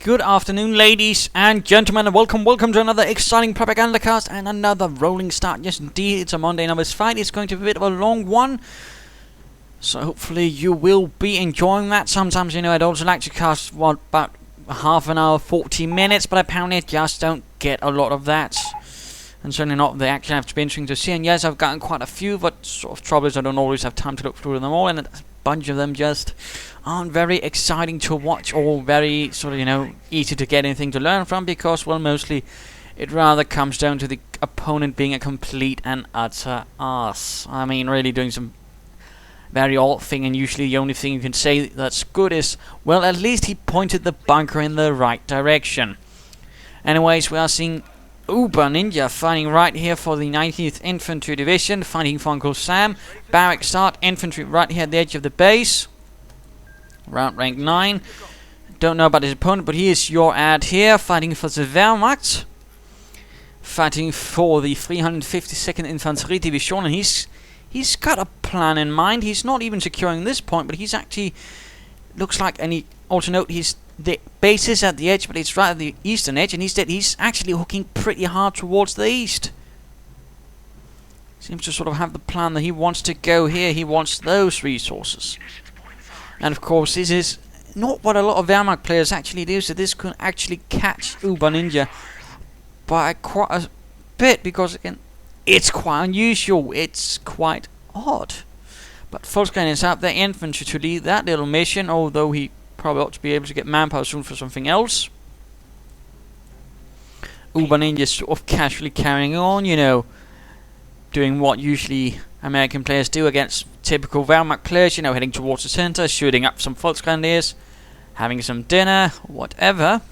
Good afternoon, ladies and gentlemen, and welcome to another exciting Propagandacast and another rolling start. Yes, indeed, it's a Monday Novice fight. It's going to be a bit of a long one, so hopefully you will be enjoying that. Sometimes, I'd also like to cast, about half an hour, 40 minutes, but apparently I just don't get a lot of that. And certainly not, they actually have to be interesting to see. And yes, I've gotten quite a few, but sort of trouble is I don't always have time to look through them all, and a bunch of them just aren't very exciting to watch or very easy to get anything to learn from, because, well, mostly it rather comes down to the opponent being a complete and utter arse. I mean, really doing some very odd thing, and usually the only thing you can say that's good is, well, at least he pointed the bunker in the right direction. Anyways, we are seeing Uberninja fighting right here for the 19th Infantrie Division, fighting for Uncle Sam. Barrack start, infantry right here at the edge of the base. Round rank 9. Don't know about his opponent, but he is UrAdhere, fighting for the Wehrmacht. Fighting for the 352nd Infantrie Division, and he's got a plan in mind. He's not even securing this point, but he's actually, looks like, and he also note the base is at the edge, but it's right at the eastern edge, and he's actually hooking pretty hard towards the east. Seems to sort of have the plan that he wants to go here. He wants those resources. And of course, this is not what a lot of Wehrmacht players actually do, so this could actually catch Uberninja by quite a bit, because again, it's quite unusual, it's quite odd. But Volkswagen is out there, infantry to lead that little mission, although he probably ought to be able to get manpower soon for something else. Uberninja is sort of casually carrying on, doing what usually American players do against typical Wehrmacht players, heading towards the center, shooting up some Volksgrenadiers, having some dinner, whatever.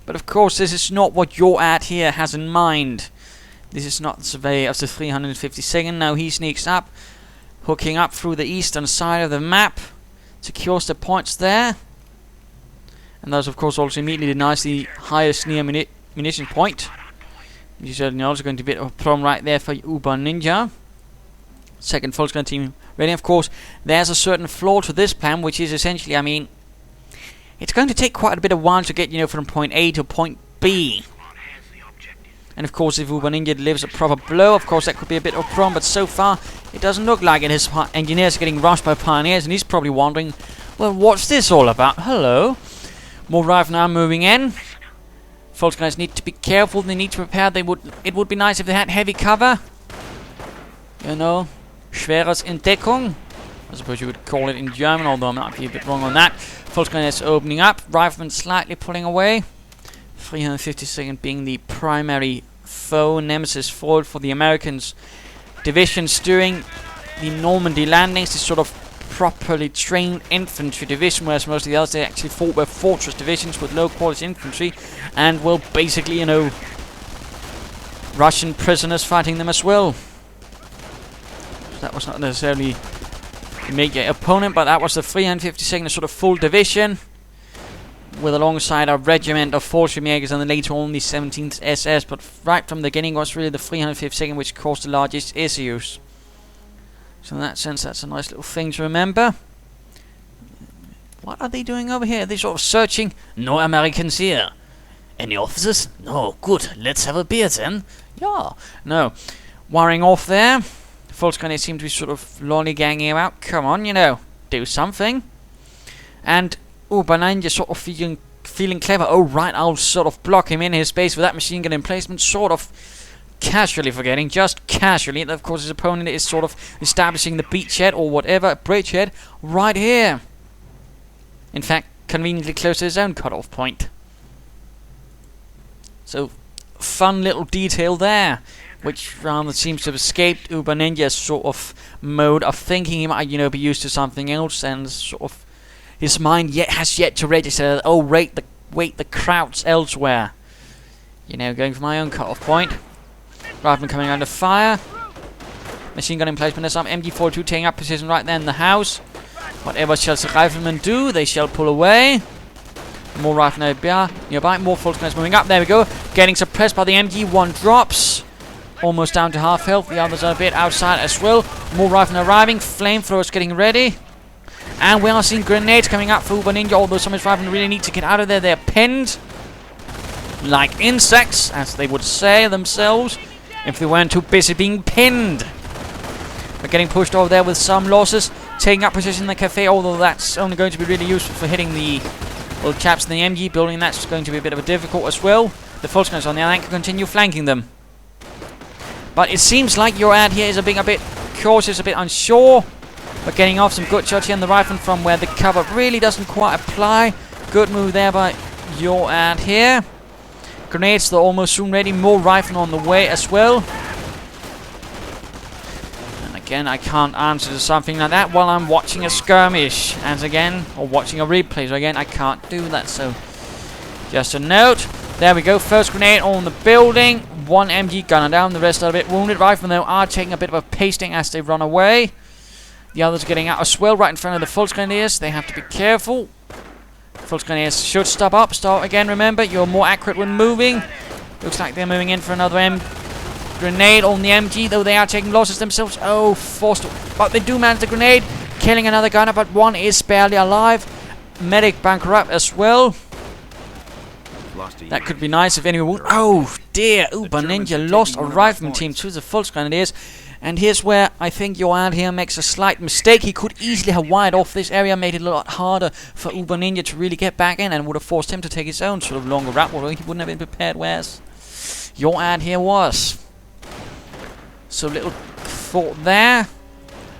But of course, this is not what UrAdhere has in mind. This is not the surveyor of the 352nd. Now he sneaks up, hooking up through the eastern side of the map, secures the points there, and those of course also immediately denies the highest near munition point. Which is certainly also going to be a bit of a problem right there for Uberninja. Second Volkswagen team ready. Of course, there's a certain flaw to this plan, which is essentially, it's going to take quite a bit of while to get, from point A to point B. And of course, if Uberninja delivers a proper blow, of course that could be a bit of a problem, but so far it doesn't look like it. His engineers are getting rushed by pioneers, and he's probably wondering, well, what's this all about? Hello. More rifle now moving in. Folks, guys need to be careful, they need to prepare. It would be nice if they had heavy cover. Schweres Entdeckung. I suppose you would call it in German, although I might be a bit wrong on that. Volkswagen is opening up, riflemen slightly pulling away. 352nd being the primary foe, nemesis foiled for the Americans. Divisions during the Normandy landings, this sort of properly trained infantry division, whereas most of the others, they actually fought with fortress divisions with low quality infantry, and well, basically, Russian prisoners fighting them as well. That was not necessarily the major opponent, but that was the 352nd, a sort of full division, with alongside a regiment of Fallschirmjägers and then later on the 17th SS, but right from the beginning was really the 352nd which caused the largest issues. So in that sense, that's a nice little thing to remember. What are they doing over here? They're sort of searching. No Americans here. Any officers? No. Good. Let's have a beer then. Yeah. No. Wiring off there. Volkswagen seem to be sort of lollygagging about. Come on, do something. And Uberninja sort of feeling clever. Oh right, I'll sort of block him in his base with that machine gun emplacement, sort of casually forgetting, just casually, that of course his opponent is sort of establishing the beachhead or whatever, bridgehead, right here. In fact, conveniently close to his own cutoff point. So, fun little detail there, which rather seems to have escaped Uberninja's sort of mode of thinking he might, be used to something else, and sort of his mind has yet to register, oh, wait, the crowd's elsewhere. Going for my own cutoff point. Rifleman coming under fire. Machine gun emplacement. There's some MG42 taking up position right there in the house. Whatever shall the riflemen do, they shall pull away. More riflemen nearby. More Volkswagen moving up. There we go. Getting suppressed by the MG. One drops. Almost down to half health. The others are a bit outside as well. More riflemen arriving. Flamethrowers getting ready. And we are seeing grenades coming up for Uberninja, although some of Riflemen really need to get out of there. They're pinned like insects, as they would say themselves, if they weren't too busy being pinned. We're getting pushed over there with some losses, taking up position in the cafe, although that's only going to be really useful for hitting the little chaps in the MG building. That's going to be a bit of a difficult as well. The Volksgunners on the other hand can continue flanking them. But it seems like UrAdhere is being a bit cautious, a bit unsure. But getting off some good shots here on the rifle from where the cover really doesn't quite apply. Good move there by UrAdhere. Grenades, they're almost soon ready. More rifle on the way as well. And again, I can't answer to something like that while I'm watching a skirmish. And again, or watching a replay. So again, I can't do that. So just a note. There we go. First grenade on the building. One MG gunner down. The rest are a bit wounded. Riflemen, though, are taking a bit of a pasting as they run away. The others are getting out as well, right in front of the Volksgunners. They have to be careful. Volksgunners should stop up. Start again, remember, you're more accurate when moving. Looks like they're moving in for another grenade on the MG, though they are taking losses themselves. Oh, forced. But they do manage the grenade, killing another gunner, but one is barely alive. Medic bunker up as well. That could be nice if anyone would. Oh, dear. Uberninja lost a rifleman team to the Volksgunners. And here's where I think UrAdhere makes a slight mistake. He could easily have wired off this area, made it a lot harder for Uberninja to really get back in, and would have forced him to take his own sort of longer route, although he wouldn't have been prepared, whereas UrAdhere was. So little thought there.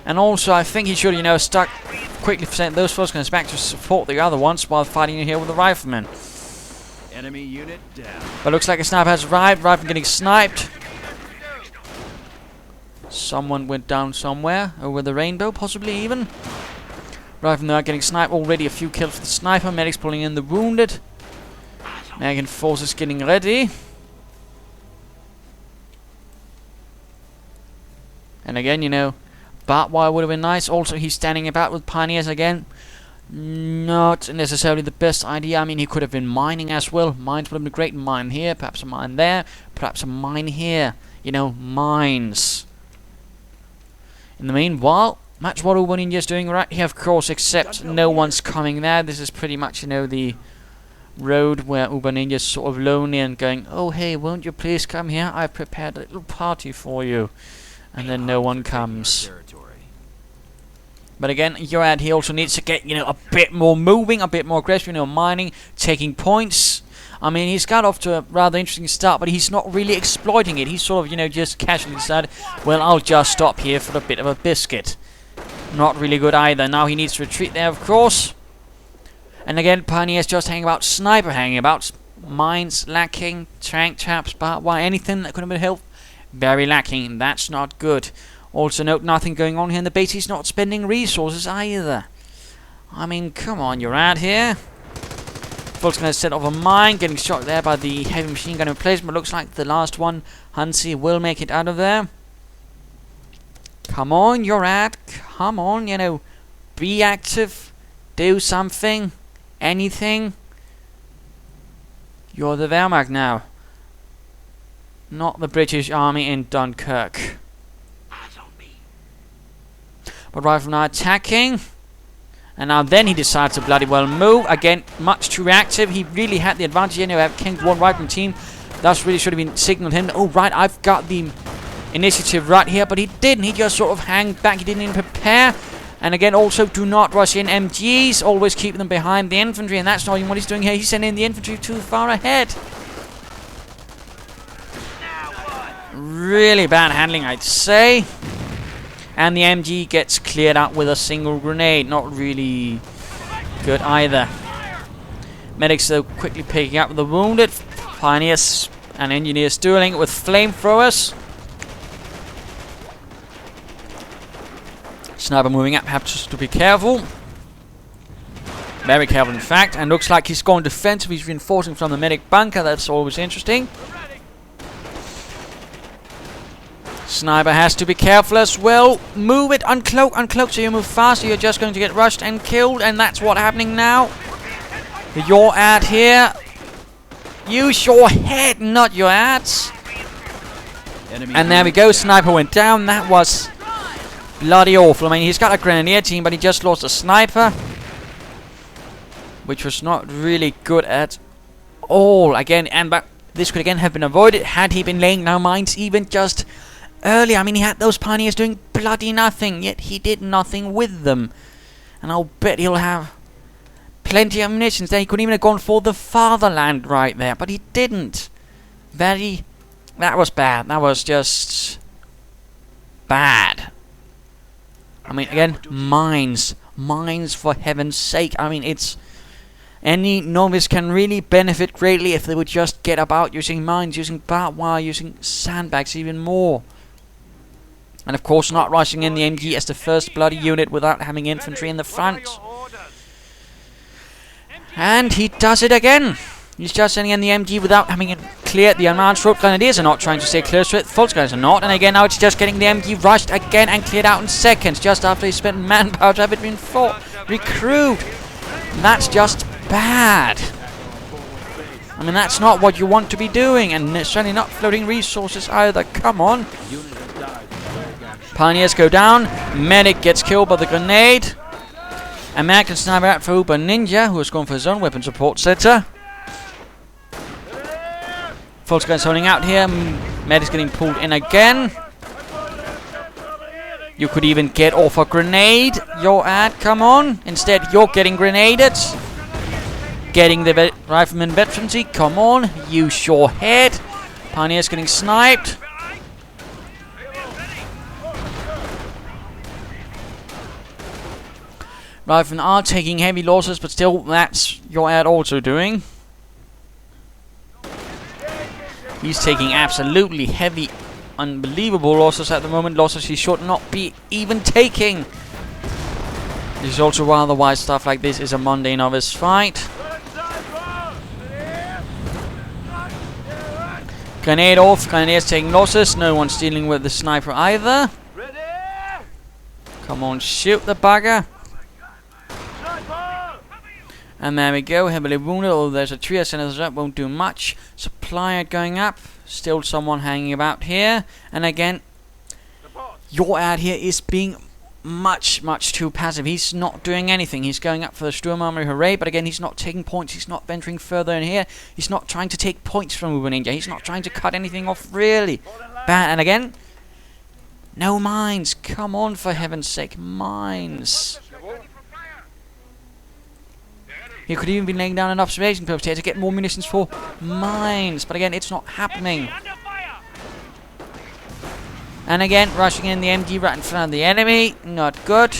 And also, I think he should, stuck quickly sent those Volksgunners back to support the other ones while fighting in here with the riflemen. Enemy unit down. But looks like a sniper has arrived. Rifleman getting sniped. Someone went down somewhere over the rainbow, possibly even. Riflemen are getting sniped already. A few kills for the sniper. Medics pulling in the wounded. American forces getting ready. And again, barbed wire would have been nice. Also, he's standing about with pioneers again. Not necessarily the best idea. I mean, he could have been mining as well. Mines would have been great. Mine here, perhaps a mine there, perhaps a mine here. Mines. In the meanwhile, match what Uberninja is doing right here, of course, except no one's coming there. This is pretty much, the road where Uberninja is sort of lonely and going, oh, hey, won't you please come here? I've prepared a little party for you. And then no one comes. But again, UrAdhere also needs to get, a bit more moving, a bit more aggressive, mining, taking points. I mean, he's got off to a rather interesting start, but he's not really exploiting it. He's sort of, just casually decided, well, I'll just stop here for a bit of a biscuit. Not really good either. Now he needs to retreat there, of course. And again, Pioneers just hanging about, Sniper hanging about, mines lacking, tank traps, barbed wire, anything that could have been helped. Very lacking. That's not good. Also note, nothing going on here in the base. He's not spending resources either. I mean, come on, UrAdhere. Volk's going to set off a mine, getting shot there by the heavy machine gun replacement. Looks like the last one, Hansi, will make it out of there. Come on, UrAd. Come on, be active. Do something. Anything. You're the Wehrmacht now. Not the British Army in Dunkirk. But Riflemen are attacking. And now then he decides to bloody well move. Again, much too reactive. He really had the advantage. You have King one Rifleman team. That really should have been signaled him. Oh, right, I've got the initiative right here. But he didn't. He just sort of hang back. He didn't even prepare. And again, also do not rush in MGs. Always keep them behind the infantry. And that's not even what he's doing here. He's sending the infantry too far ahead. Really bad handling, I'd say. And the MG gets cleared out with a single grenade. Not really good either. Medics, though, quickly picking up the wounded. Pioneers and engineers dueling with flamethrowers. Sniper moving up, perhaps just to be careful. Very careful, in fact. And looks like he's going defensive. He's reinforcing from the medic bunker. That's always interesting. Sniper has to be careful as well. Move it, uncloak, so you move faster. You're just going to get rushed and killed, and that's what's happening now. UrAdhere. Use your head, not your ads. And there we go, Sniper went down. That was bloody awful. I mean, he's got a grenadier team, but he just lost a sniper, which was not really good at all. Again, but this could again have been avoided had he been laying down mines even just earlier. I mean, he had those pioneers doing bloody nothing, yet he did nothing with them. And I'll bet he'll have plenty of munitions there. He couldn't even have gone for the fatherland right there, but he didn't. That was bad. That was just bad. I mean, again, mines. Mines, for heaven's sake. I mean, it's... Any novice can really benefit greatly if they would just get about using mines, using barbed wire, using sandbags even more. And of course not rushing in the MG as the first bloody unit without having infantry in the front. And he does it again. He's just sending in the MG without having it cleared. The advanced rope grenadiers are not trying to stay close to it. Volksgunners are not. And again now it's just getting the MG rushed again and cleared out in seconds. Just after he spent manpower to have it been recruit. That's just bad. I mean, that's not what you want to be doing. And it's certainly not floating resources either. Come on. Pioneers go down. Medic gets killed by the grenade. American sniper out for Uberninja, who has gone for his own weapon support center. Volksgunners holding out here. Medic's getting pulled in again. You could even get off a grenade. UrAdhere, come on. Instead, you're getting grenaded. Getting the rifleman veterancy. Come on. Use your head. Pioneers getting sniped. Riflemen are taking heavy losses, but still, that's UrAdhere also doing. He's taking absolutely heavy, unbelievable losses at the moment. Losses he should not be even taking. This is also rather why stuff like this is a Monday novice fight. Grenade off. Grenadiers taking losses. No one's dealing with the sniper either. Come on, shoot the bugger. And there we go, heavily wounded, although there's a trio senators up, won't do much. Supply going up, still someone hanging about here. And again, UrAdhere here is being much too passive. He's not doing anything. He's going up for the Sturmarmy, hooray, but again, he's not taking points. He's not venturing further in here. He's not trying to take points from Uberninja. He's not trying to cut anything off, really. Bad, and again, no mines. Come on, for heaven's sake, mines. He could even be laying down an observation post here to get more munitions for mines. But again, it's not happening. And again, rushing in the MG right in front of the enemy. Not good.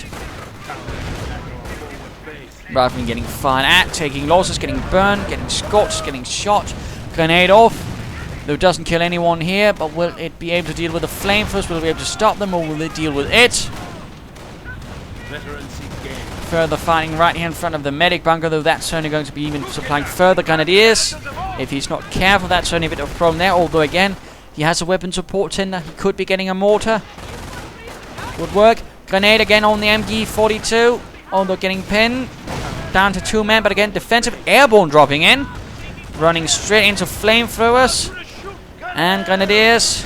Rifleman getting fired at, taking losses, getting burned, getting scorched, getting shot. Grenade off. Though it doesn't kill anyone here, but will it be able to deal with the flamethrowers? Will it be able to stop them, or will they deal with it? Further fighting right here in front of the medic bunker, though that's certainly going to be even supplying further grenadiers. If he's not careful, that's certainly a bit of a problem there. Although again, he has a weapon support center. He could be getting a mortar. Would work. Grenade again on the MG42. Although getting pinned. Down to 2 men, but again, defensive airborne dropping in. Running straight into flamethrowers. And grenadiers.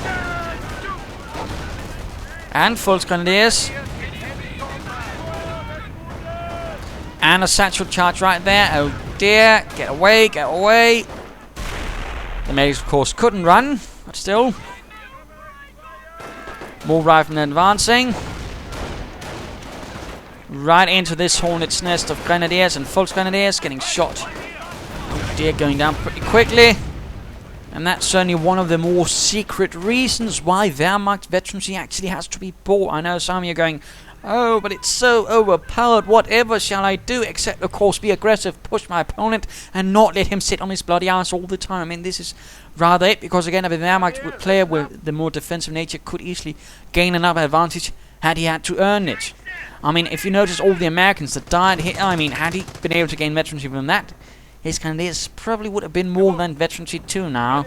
And full grenadiers. And a satchel charge right there. Oh dear. Get away, get away. The medics, of course, couldn't run, but still. More riflemen advancing. Right into this hornet's nest of grenadiers and false grenadiers getting shot. Oh dear, going down pretty quickly. And that's certainly one of the more secret reasons why Wehrmacht veterancy actually has to be bought. I know some of you are going, oh, but it's so overpowered. Whatever shall I do? Except, of course, be aggressive, push my opponent, and not let him sit on his bloody ass all the time. I mean, this is rather it, because again, a Wehrmacht player with the more defensive nature could easily gain another advantage had he had to earn it. I mean, if you notice all the Americans that died here, I mean, had he been able to gain veterancy from that, his candidates probably would have been more than veterancy too now.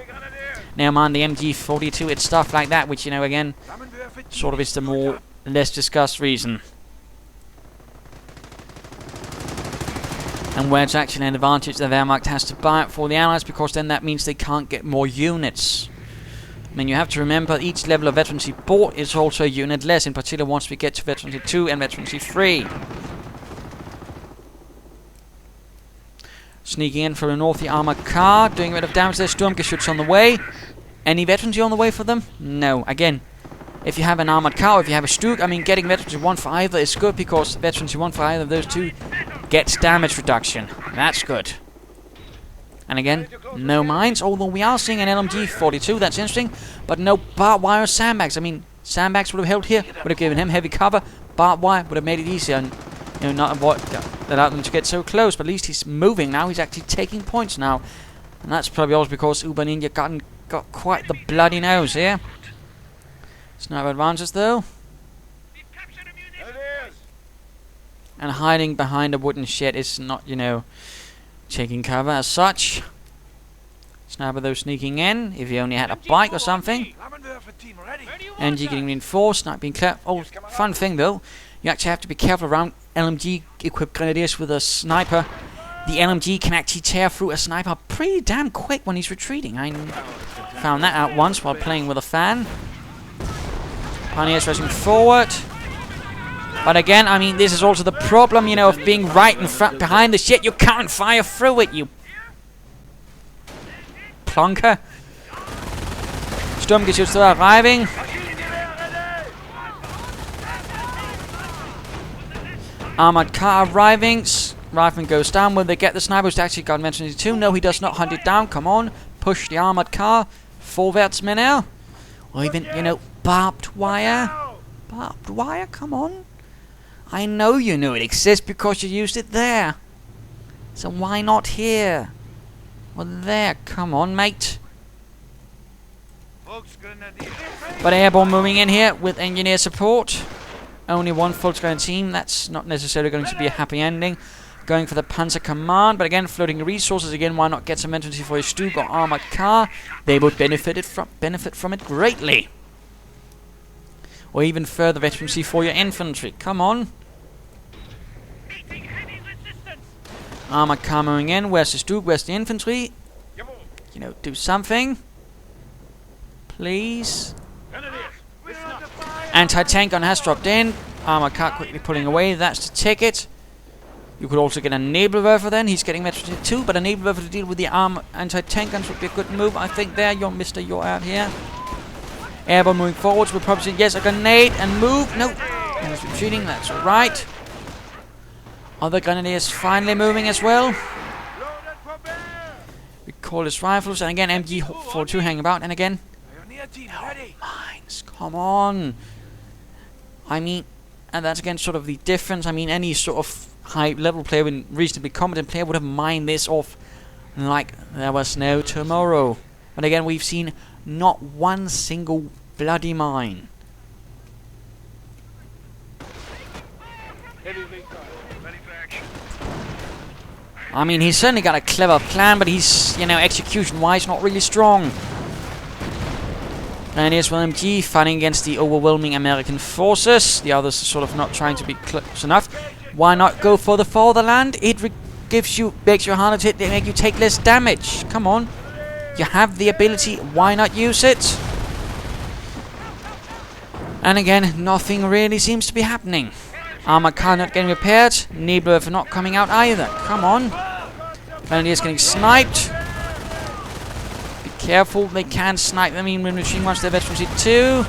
Never mind the MG42, it's stuff like that, which, you know, again, sort of is the more less discussed reason. And where it's actually an advantage that Wehrmacht has to buy it for the Allies, because then that means they can't get more units. I mean, you have to remember each level of veterancy bought is also a unit less, in particular once we get to veterancy 2 and veterancy 3. Sneaking in for the north, the armored car, doing a bit of damage there. Sturmgeschütz on the way. Any veterancy on the way for them? No. Again, if you have an armored car, or if you have a Stug, I mean, getting veterancy 1 for either is good, because veterancy 1 for either of those two gets damage reduction. That's good. And again, no mines, although we are seeing an LMG 42, that's interesting, but no barbed wire sandbags. I mean, sandbags would have held here, would have given him heavy cover. Barbed wire would have made it easier and, you know, not avoid allowed them to get so close. But at least he's moving now. He's actually taking points now, and that's probably also because Uberninja got quite the bloody nose here. Sniper advances though, and hiding behind a wooden shed is not, you know, taking cover as such. Sniper though sneaking in. If he only had a bike or something. MG getting reinforced, not being clear. Oh, fun thing though, you actually have to be careful around LMG equipped grenadiers with a sniper. The LMG can actually tear through a sniper pretty damn quick when he's retreating. I found that out once while playing with a fan. Pioneers rushing forward. But again, I mean, this is also the problem, you know, of being right in front behind the shit. You can't fire through it, you plonker. Sturmgeschütz still arriving. Armored car arriving. Rifleman goes down. Will they get the snipers? Actually got mentioned too. No, he does not hunt it down. Come on. Push the armored car. Vorwärts, Männer. Or even, you know, barbed wire. Barbed wire? Come on. I know you knew it exists because you used it there. So why not here? Or there? Come on, mate. But airborne moving in here with engineer support. Only one Volkswagen team. That's not necessarily going to be a happy ending. Going for the Panzer Command, but again, floating resources. Again, why not get some veterancy for a Stug or armored car? They would benefit from it greatly. Or even further veterancy for your infantry. Come on. Armored car moving in. Where's the Stug? Where's the infantry? You know, do something. Please. Anti-tank gun has dropped in. Armored car quickly pulling away. That's the ticket. You could also get a Nebelwerfer then. He's getting veterancy too, but a Nebelwerfer to deal with the anti-tank guns would be a good move, I think. There, you're Mr. UrAdhere. Airborne moving forwards. We'll probably say yes, a grenade and move. No, he's retreating. That's all right. Other grenadiers finally moving as well. We call his rifles, and again MG42 hanging about, and again no mines. Come on. I mean, and that's again sort of the difference. I mean, any sort of high-level player, and reasonably competent player, would have mined this off like there was no tomorrow. But again, we've seen not one single bloody mine. I mean, he's certainly got a clever plan, but he's, you know, execution-wise not really strong. And here's MG fighting against the overwhelming American forces. The others are sort of not trying to be close enough. Why not go for the fatherland? It makes you harder to hit, they make you take less damage. Come on. You have the ability, why not use it? And again, nothing really seems to be happening. Armored car not getting repaired. Nebelwerfer not coming out either. Come on. Grenadiers getting sniped. Be careful, they can snipe them in when machine runs their veterancy too.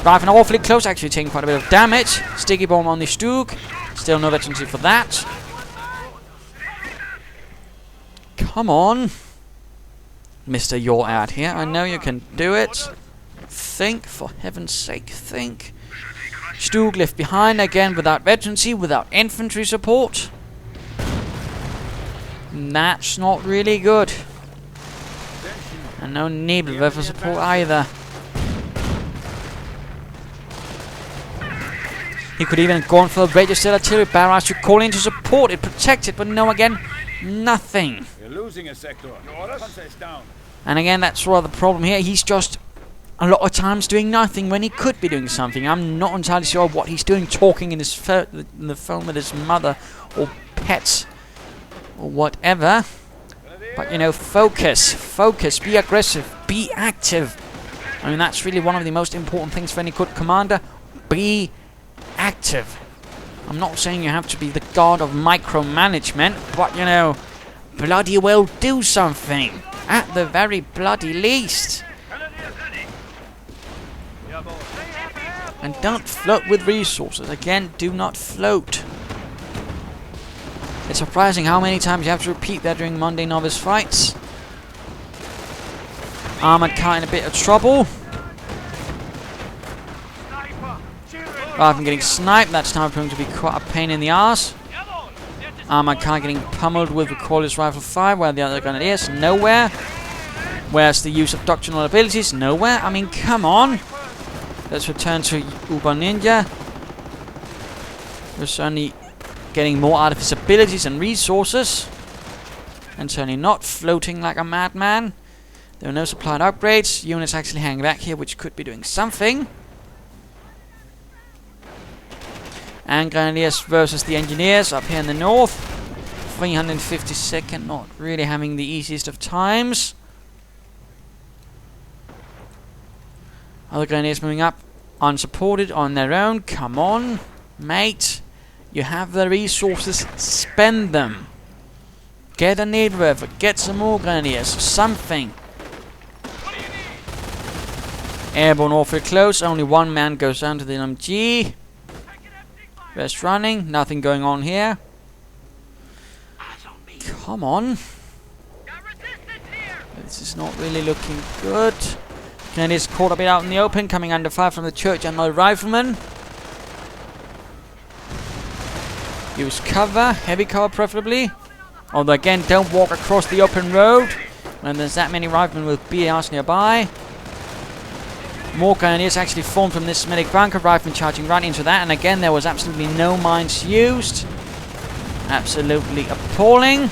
Rifleman awfully close, actually taking quite a bit of damage. Sticky bomb on the Stug. Still no veterancy for that. Come on. Mr. UrAdhere, I know you can do it. Think, for heaven's sake, think. Stug left behind again without veterancy, without infantry support. That's not really good. And no Nebelwerfer support either. He could even have gone for the radio artillery barrage to call in to support it, protect it, but no, again, nothing. You're losing a sector. Panzer is down. And again, that's rather the problem here. He's just a lot of times doing nothing when he could be doing something. I'm not entirely sure what he's doing, talking in the phone with his mother or pets or whatever. But you know, focus, be aggressive, be active. I mean, that's really one of the most important things for any good commander. Be active. I'm not saying you have to be the god of micromanagement, but, you know, bloody well do something. At the very bloody least. And don't float with resources. Again, do not float. It's surprising how many times you have to repeat that during Monday Novice fights. Armored car in a bit of trouble. Rather than getting sniped, that's now proving to be quite a pain in the arse. Armored car getting pummeled with Recoilless Rifle 5, where the other grenadiers, nowhere. Where's the use of doctrinal abilities? Nowhere. I mean, come on. Let's return to Uberninja. We're certainly getting more out of his abilities and resources. And certainly not floating like a madman. There are no supplied upgrades. Units actually hanging back here, which could be doing something. And Grenadiers versus the Engineers up here in the north. 352nd, not really having the easiest of times. Other Grenadiers moving up, unsupported on their own. Come on, mate. You have the resources, spend them. Get a need river, get some more Grenadiers, something. Airborne awfully close, only one man goes down to the LMG. Rest running, nothing going on here. Come on. This is not really looking good. Grenadiers caught a bit out in the open, coming under fire from the church and the riflemen. Use cover, heavy cover preferably. Although again, don't walk across the open road when there's that many riflemen with BARs nearby. More Grenadiers actually formed from this medic bunker, riflemen charging right into that, and again there was absolutely no mines used. Absolutely appalling.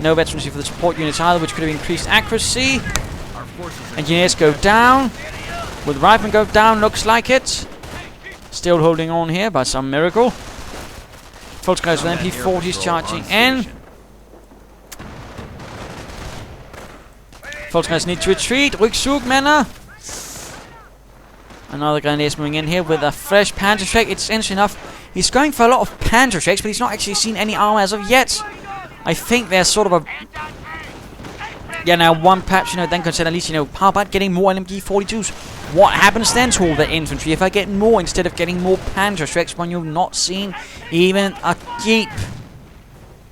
No veterancy for the support units either, which could have increased accuracy. Engineers go down. Will the riflemen go down? Looks like it. Still holding on here by some miracle. Volksguys with MP40s charging in. Volksguys need to retreat. Rückzug, Männer. Another Grenadiers moving in here with a fresh Panzerschreck. It's interesting enough, he's going for a lot of Panzerschrecks, but he's not actually seen any armor as of yet. I think there's sort of a... Yeah, now one patch, you know, then consider at least, you know, how about getting more LMG-42s? What happens then to all the infantry if I get more instead of getting more Panzerschrecks when you've not seen even a Jeep?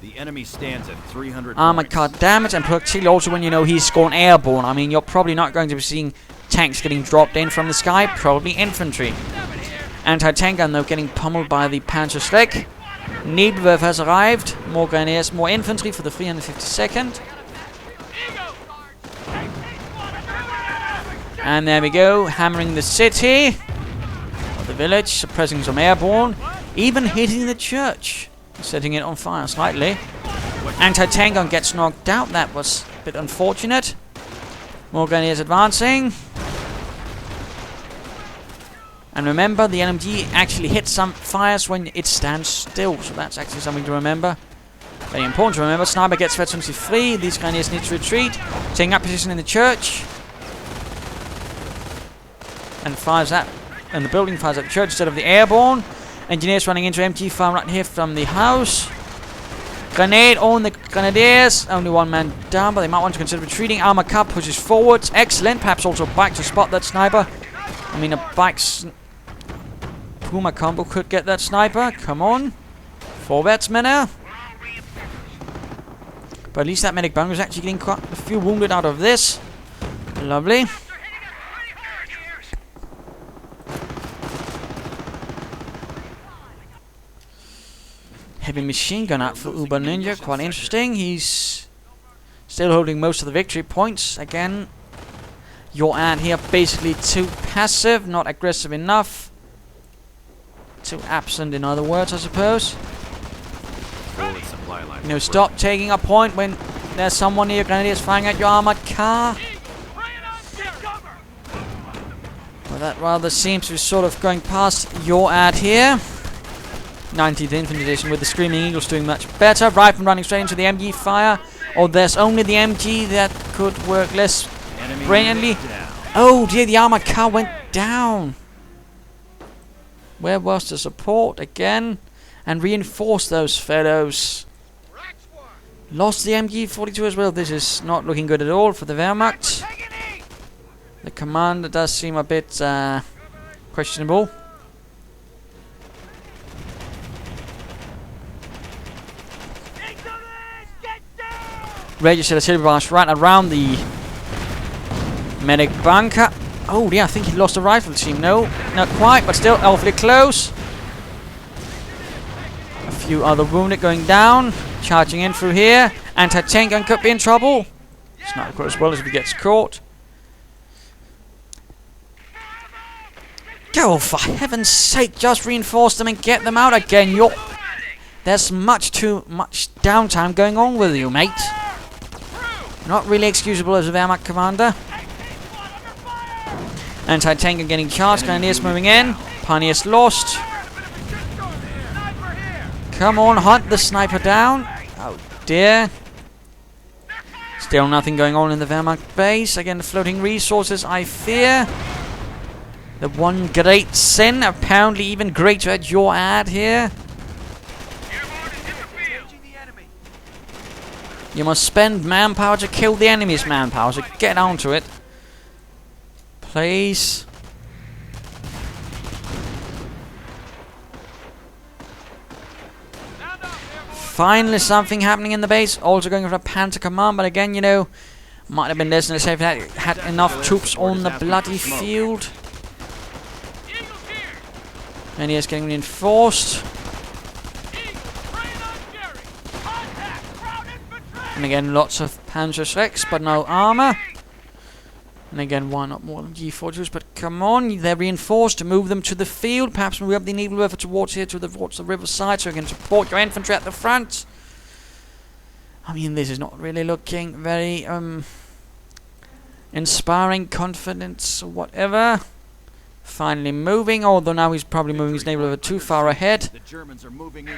The enemy stands at 300 armored car damage, and particularly also when you know he's gone airborne. I mean, you're probably not going to be seeing tanks getting dropped in from the sky, probably infantry. Anti-tank gun though getting pummeled by the Panzerschreck. Nebelwerfer has arrived. More Grenadiers, more infantry for the 352nd. And there we go, hammering the city, or the village, suppressing some airborne, even hitting the church, setting it on fire slightly. Anti-tank gun gets knocked out, that was a bit unfortunate. More Grenadiers advancing. And remember, the LMG actually hits some fires when it stands still, so that's actually something to remember. Very important to remember. Sniper gets veterancy free, these Grenadiers need to retreat, taking up position in the church. And fires at, and the building fires at the church instead of the airborne. Engineers running into MG fire right here from the house. Grenade on the Grenadiers. Only one man down, but they might want to consider retreating. Armor car pushes forwards. Excellent. Perhaps also a bike to spot that sniper. I mean, a bike's Puma combo could get that sniper. Come on. Forwards, men. But at least that medic bunker is actually getting quite a few wounded out of this. Lovely. Heavy machine gun out for Uberninja, quite interesting. He's still holding most of the victory points. Again, UrAdhere basically too passive, not aggressive enough. Too absent, in other words, I suppose. You know, stop taking a point when there's someone near Grenadiers firing at your armored car. Well, that rather seems to be sort of going past UrAdhere. 19th Infantry Division with the Screaming Eagles doing much better. Rifleman running straight into the MG fire. Oh, there's only the MG that could work less brilliantly. Oh dear, the armored car went down. Where was the support again? And reinforce those fellows. Lost the MG42 as well. This is not looking good at all for the Wehrmacht. The commander does seem a bit questionable. Registered artillery barrage right around the medic bunker. Oh yeah, I think he lost the rifle team. No, not quite, but still awfully close. A few other wounded going down. Charging in through here. Anti-tank gun could be in trouble. It's not quite as well as if he gets caught. Go, for heaven's sake, just reinforce them and get them out again. There's much too much downtime going on with you, mate. Not really excusable as a Wehrmacht commander. Anti-tank gun getting charged. Grenadiers moving in. Pioneers lost. Come on, hunt the sniper down. Oh dear. Still nothing going on in the Wehrmacht base. Again, the floating resources, I fear. The one great sin, apparently even greater at UrAdhere. You must spend manpower to kill the enemy's manpower, so get on to it. Please. Finally something happening in the base. Also going for a Panzer command, but again, you know, might have been necessary if they had enough troops on the bloody field. And he is getting reinforced. And again, lots of Panzer Rex, but no armor. And again, why not more G42s? But come on, they're reinforced to move them to the field. Perhaps move up the naval river towards here, towards the riverside, so you can support your infantry at the front. I mean, this is not really looking very inspiring, confidence, or whatever. Finally moving, although now he's probably moving his naval river too far ahead. The Germans are moving in.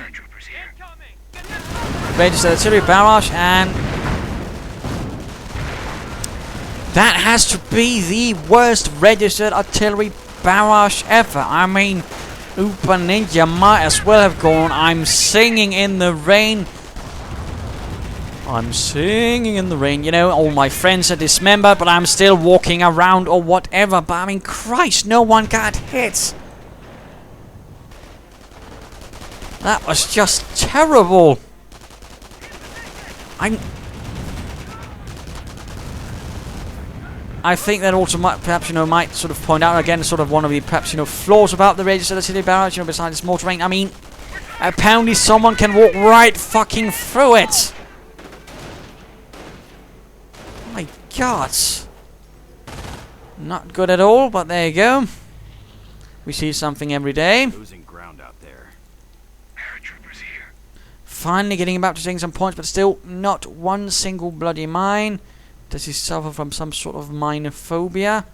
Registered artillery barrage, and that has to be the worst registered artillery barrage ever. I mean, Uberninja might as well have gone, I'm singing in the rain. I'm singing in the rain. You know, all my friends are dismembered, but I'm still walking around or whatever. But I mean, Christ, no one got hit. That was just terrible. I think that also might, perhaps, you know, might sort of point out again sort of one of the, perhaps, you know, flaws about the registered artillery barrage, you know, besides its more terrain. I mean, apparently someone can walk right fucking through it. Oh my God. Not good at all, but there you go. We see something every day. Losing ground out there. Paratroopers here. Finally getting about to taking some points, but still not one single bloody mine. Does he suffer from some sort of mine phobia?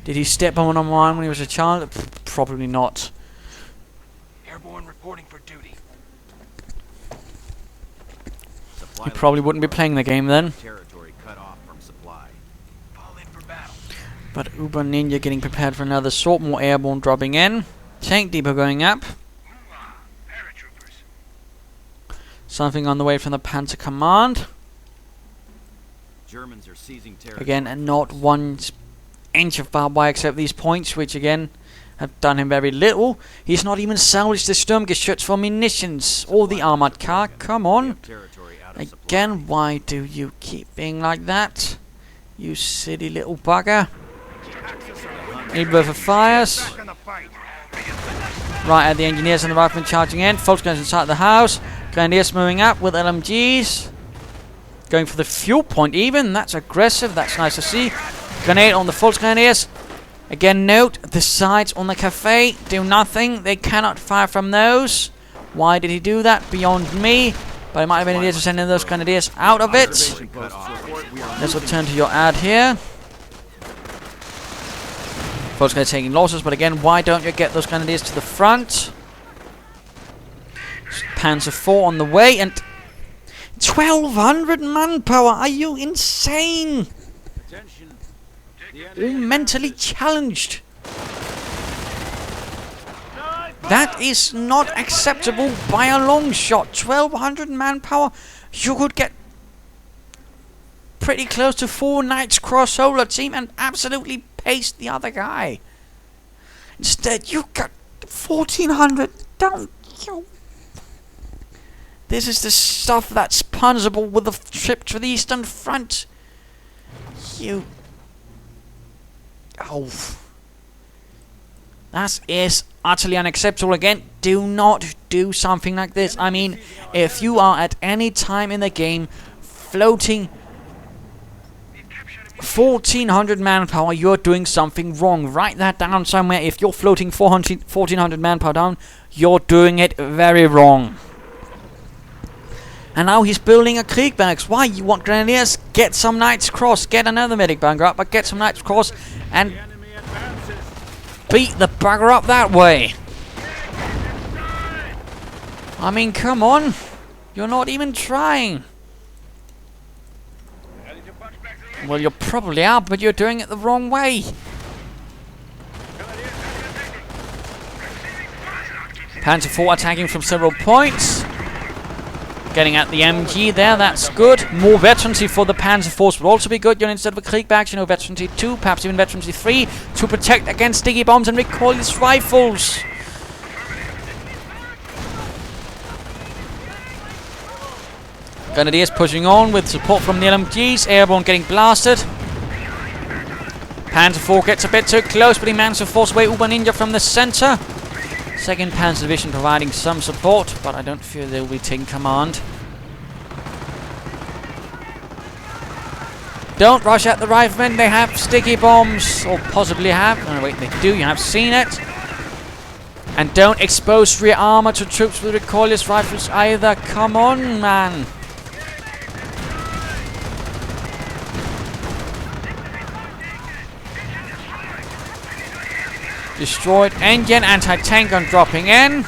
Did he step on a mine when he was a child? Probably not. Airborne reporting for duty. He probably wouldn't be playing the game then. Territory cut off from supply. Fall in for battle. But Uberninja getting prepared for another assault. More airborne dropping in. Tank depot going up. Paratroopers. Something on the way from the Panzer Command. Germans are seizing territory. Again, and not one inch of barbed wire except these points, which again have done him very little. He's not even salvaged the Sturmgeschütz for munitions or the armored car. Come on. Again, why do you keep being like that? You silly little bugger. Need both of fires. Right, the engineers and the riflemen charging in. Folks going inside the house. Grenadiers moving up with LMGs. Going for the fuel point even. That's aggressive. That's nice to see. Grenade on the Fultz Grenadiers. Again, note the sides on the cafe do nothing. They cannot fire from those. Why did he do that? Beyond me. But it might have been easier to send in those Grenadiers out of it. Let's return to UrAdhere. Folks are taking losses, but again, why don't you get those Grenadiers to the front? Panzer IV on the way, and 1,200 manpower. Are you insane? Attention. all mentally challenged. That is not acceptable by a long shot. 1200 manpower. You could get pretty close to 4 Knights Cross Solar Team and absolutely paste the other guy. Instead, you got 1400 down. This is the stuff that's punishable with a trip to the Eastern Front. Oh. That is utterly unacceptable. Again, do not do something like this. I mean, if you are at any time in the game floating 1400 manpower, you're doing something wrong. Write that down somewhere. If you're floating 1400 manpower down, you're doing it very wrong. And now he's building a Krieg barracks. Why? You want Grenadiers? Get some Knights Cross. Get another medic bunker up, but get some Knights Cross and beat the bugger up that way. I mean, come on. You're not even trying. Well, you probably are, but you're doing it the wrong way. Panzer IV attacking from several points. Getting at the MG there, that's good. More veterancy for the Panzer Force would also be good. You know, instead of a Kriegbarracks, you know, veterancy 2, perhaps even veterancy 3, to protect against sticky bombs and recoilless rifles. Grenadiers pushing on with support from the LMGs. Airborne getting blasted. Panzer IV gets a bit too close, but he manages to force away Uberninja from the center. 2nd Panzer Division providing some support, but I don't feel they will be taking command. Don't rush at the riflemen, they have sticky bombs, or possibly have. Oh wait, they do, you have seen it. And don't expose rear armor to troops with recoilless rifles either. Come on, man. Destroyed engine, anti-tank gun dropping in.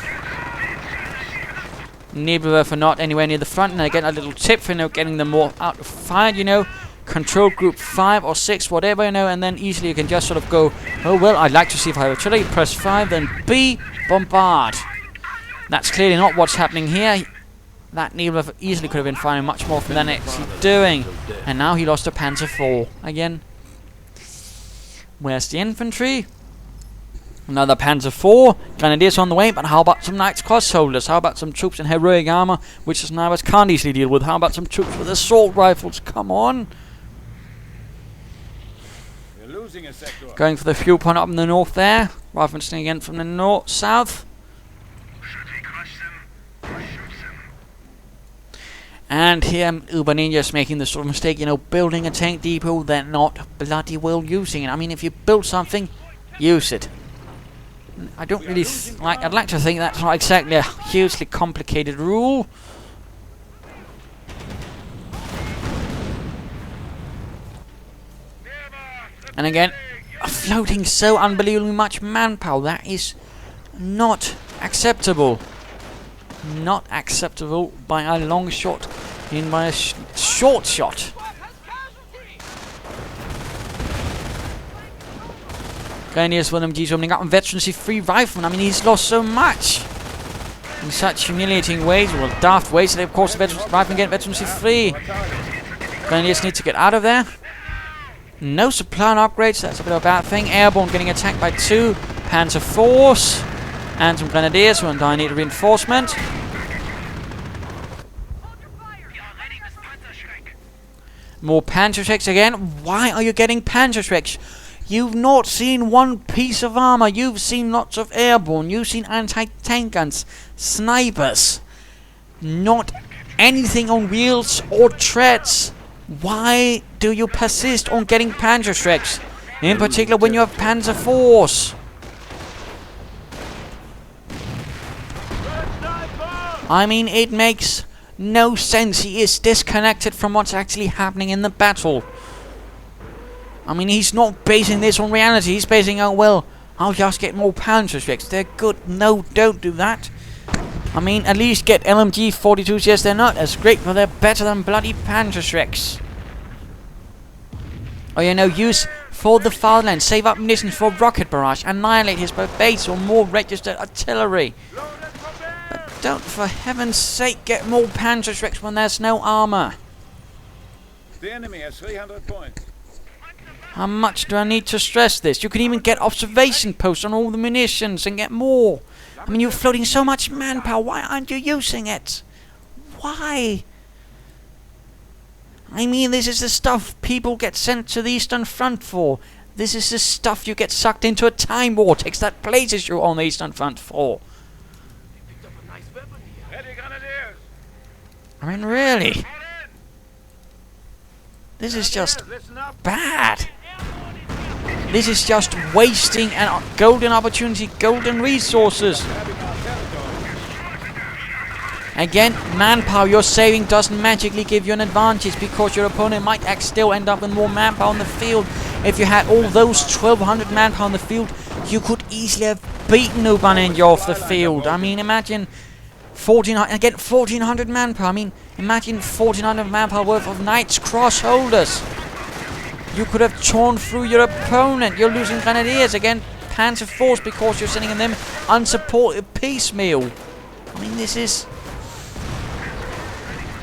Nebelwerfer not anywhere near the front. And again, a little tip for, you know, getting them more out of fire, you know. Control group 5 or 6, whatever, you know, and then easily you can just sort of go, oh well, I'd like to see if I have artillery. Press 5, then B, bombard. That's clearly not what's happening here. That Nebelwerfer easily could have been firing much more than it's doing. And now he lost a Panzer IV. Again. Where's the infantry? Another Panzer IV, Grenadiers on the way, but how about some Knights Cross Soldiers? How about some troops in heroic armor, which the snipers can't easily deal with? How about some troops with assault rifles? Come on! We're losing a sector. Going for the fuel point up in the north there. Riflemen sneaking in from the north, south. And here Uberninja is making the sort of mistake, you know, building a tank depot, they're not bloody well using it. I mean, if you build something, use it. I don't really I'd like to think that's not exactly a hugely complicated rule. And again, floating so unbelievably much manpower, that is not acceptable. Not acceptable by a long shot, in by a short shot. Grenadiers with MGs opening up, and veterancy 3 riflemen. I mean, he's lost so much in such humiliating ways, well, daft ways. So, of course, the riflemen get veterancy 3. Grenadiers need to get out of there. No supply and upgrades, that's a bit of a bad thing. Airborne getting attacked by 2 Panzer Force and some Grenadiers who are in need of reinforcement. More Panzerschrecks again. Why are you getting Panzerschrecks? You've not seen one piece of armor. You've seen lots of airborne. You've seen anti-tank guns, snipers. Not anything on wheels or treads. Why do you persist on getting Panzerschrecks? In particular when you have Panzer Force. I mean, it makes no sense. He is disconnected from what's actually happening in the battle. I mean, he's not basing this on reality. He's basing, oh well, I'll just get more Panzerschrecks. They're good. No, don't do that. I mean, at least get LMG 42s. Yes, they're not as great, but they're better than bloody Panzerschrecks. Or, you know, use for the fatherland. Save up munitions for rocket barrage. Annihilate his base or more registered artillery. But don't, for heaven's sake, get more Panzerschrecks when there's no armor. The enemy has 300 points. How much do I need to stress this? You can even get observation posts on all the munitions and get more. I mean, you're floating so much manpower. Why aren't you using it? Why? I mean, this is the stuff people get sent to the Eastern Front for. This is the stuff you get sucked into a time vortex that places you on the Eastern Front for. Ready, Grenadiers! I mean, really? This is just bad. This is just wasting a golden opportunity, golden resources. Again, manpower you're saving doesn't magically give you an advantage because your opponent might still end up with more manpower on the field. If you had all those 1,200 manpower on the field, you could easily have beaten Uberninja off the field. I mean, imagine 1,400 manpower. I mean, imagine 1,400 manpower worth of Knights Cross holders. You could have torn through your opponent. You're losing Grenadiers. Again, Panzer Force because you're sending them unsupported piecemeal. I mean, this is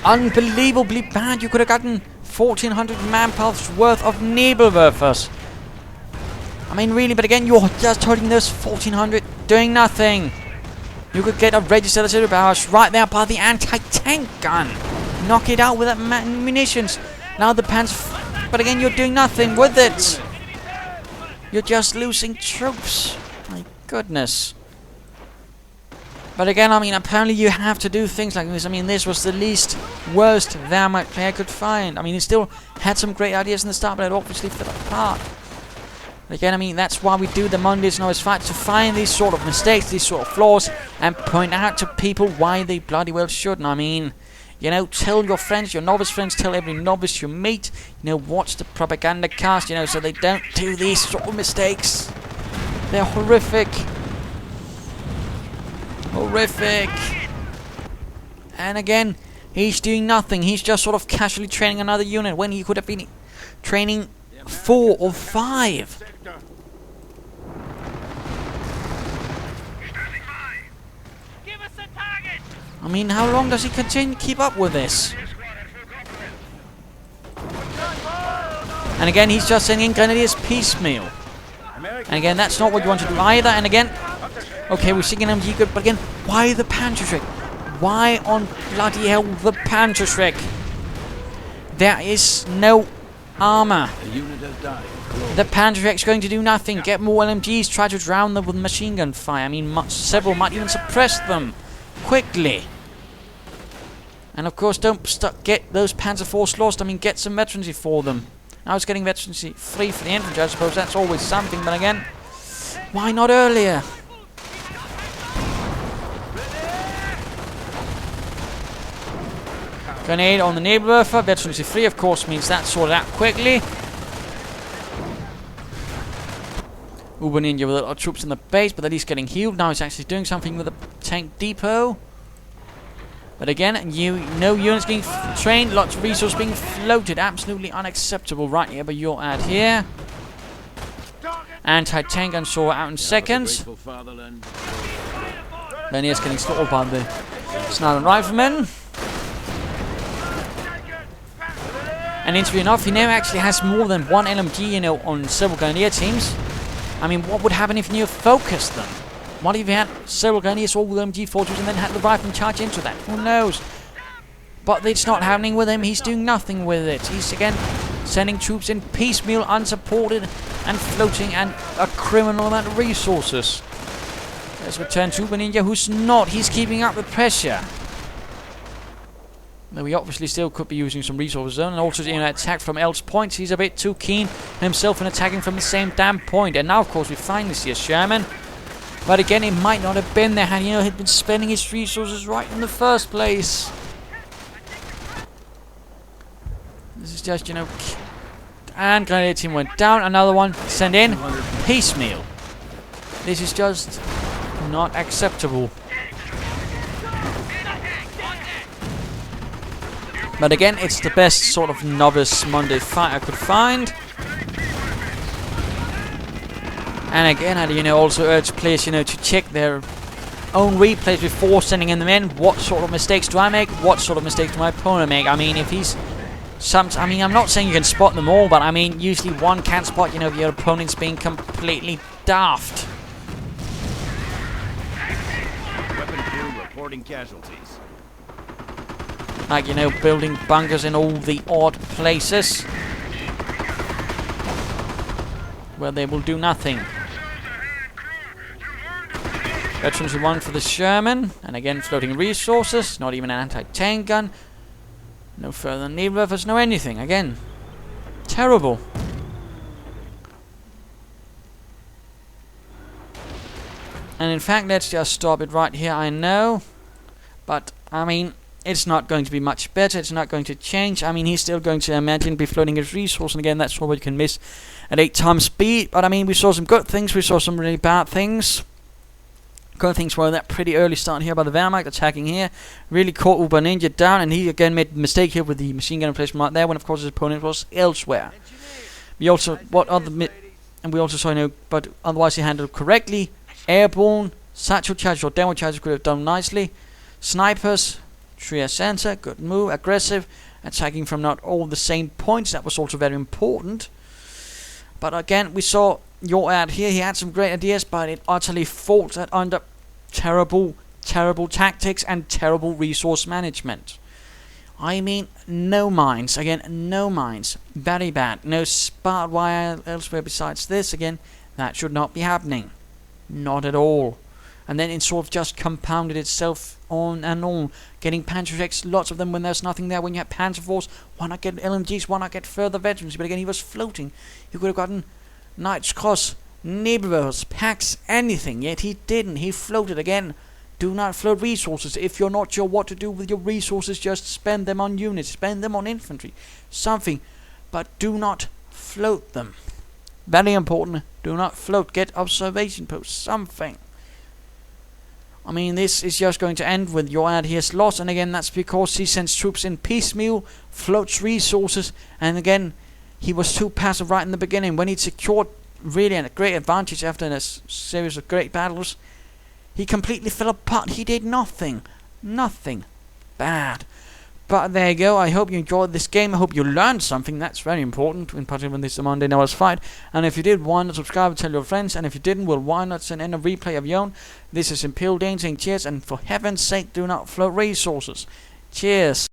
unbelievably bad. You could have gotten 1,400 manpower's worth of Nebelwerfers. I mean, really, but again, you're just holding those 1,400 doing nothing. You could get a registered artillery barrage right there by the anti-tank gun. Knock it out with that munitions. Now the Panzer... But again, you're doing nothing with it. You're just losing troops. My goodness. But again, I mean, apparently you have to do things like this. I mean, this was the least worst Wehrmacht player could find. I mean, he still had some great ideas in the start, but it obviously fell apart. But again, I mean, that's why we do the Mondays Novice Fights, to find these sort of mistakes, these sort of flaws, and point out to people why they bloody well shouldn't. I mean, you know, tell your friends, your novice friends, tell every novice you meet, you know, watch the Propagandacast, you know, so they don't do these sort of mistakes. They're horrific. Horrific. And again, he's doing nothing. He's just sort of casually training another unit when he could have been training 4 or 5. I mean, how long does he continue to keep up with this? And again, he's just sending Grenadiers piecemeal. And again, that's not what you want to do either. And again, okay, we're seeing an MG good, but again, why the Panzerschreck? Why on bloody hell the Panzerschreck? There is no armor. The Panzerschreck's going to do nothing. Get more LMGs, try to drown them with machine gun fire. I mean, several might even suppress them quickly. And of course, don't get those Panzer Force lost. I mean, get some veterancy for them. Now it's getting veterancy free for the infantry, I suppose. That's always something, but again, why not earlier? Grenade on the Nebelwerfer. Veterancy free, of course, means that's sorted out quickly. Uberninja with a lot of troops in the base, but at least getting healed. Now he's actually doing something with the tank depot. But again, no units being trained, lots of resources being floated. Absolutely unacceptable right here by UrAdhere. Anti-tank gun saw out in seconds. Then he is getting slaughtered by the Sniper Riflemen. And interestingly enough, he now actually has more than one LMG, you know, on several Grenadier teams. I mean, what would happen if you focused them? What if you had several Grenadiers all with MG forces and then had the rifleman charge into that? Who knows? But it's not happening with him. He's doing nothing with it. He's again sending troops in piecemeal, unsupported, and floating, and a criminal amount of resources. Let's return to Uberninja, who's not. He's keeping up the pressure. Though we obviously still could be using some resources zone, and also in an attack from El's points. He's a bit too keen himself in attacking from the same damn point. And now, of course, we finally see a Sherman. But again, it might not have been there had he'd been spending his resources right in the first place. This is just, and Grenadier team went down. Another one sent in. Piecemeal. This is just not acceptable. But again, it's the best sort of novice Monday fight I could find. And again, I'd also urge players to check their own replays before sending in them in. What sort of mistakes do I make? What sort of mistakes do my opponent make? I mean, if he's I'm not saying you can spot them all, but I mean, usually one can spot, if your opponent's being completely daft. Weapon crew reporting casualties. Like, building bunkers in all the odd places where they will do nothing. Veterans 1 for the Sherman, and again floating resources, not even an anti-tank gun, no further need buffers, no anything. Again, terrible. And in fact, let's just stop it right here. I know, but I mean, it's not going to be much better. It's not going to change. I mean, he's still going to imagine be floating his resource, and again, that's all you can miss at 8 times speed. But I mean, we saw some good things. We saw some really bad things. Good things were that pretty early start here by the Wehrmacht, attacking here. Really caught Uberninja down, and he again made a mistake here with the machine gun replacement right there, when of course his opponent was elsewhere. We also, we also saw, but otherwise he handled correctly. Airborne, satchel charges or demo charges could have done nicely. Snipers, Trier Center, good move, aggressive, attacking from not all the same points, that was also very important. But again, we saw UrAdhere here, he had some great ideas, but it utterly faltered under terrible tactics and terrible resource management. I mean, no mines, again, no mines, very bad, no spark wire elsewhere besides this, again, that should not be happening, not at all. And then it sort of just compounded itself on and on, getting Panzer X, lots of them when there's nothing there. When you have Panzer Force, why not get LMGs, why not get further veterans? But again, he was floating. He could have gotten Knights Cross, Nebulous, Packs, anything, yet he didn't. He floated again. Do not float resources. If you're not sure what to do with your resources, just spend them on units, spend them on infantry, something. But do not float them. Very important, do not float. Get observation posts, something. I mean, this is just going to end with UrAdhere's loss, and again, that's because he sends troops in piecemeal, floats resources, and again, he was too passive right in the beginning. When he'd secured really a great advantage after a series of great battles, he completely fell apart. He did nothing. Nothing. Bad. But there you go. I hope you enjoyed this game. I hope you learned something. That's very important, in particular when this is a Monday Novice fight. And if you did, why not subscribe and tell your friends? And if you didn't, well, why not send in a replay of your own? This is Imperial Dane saying cheers, and for heaven's sake, do not float resources. Cheers.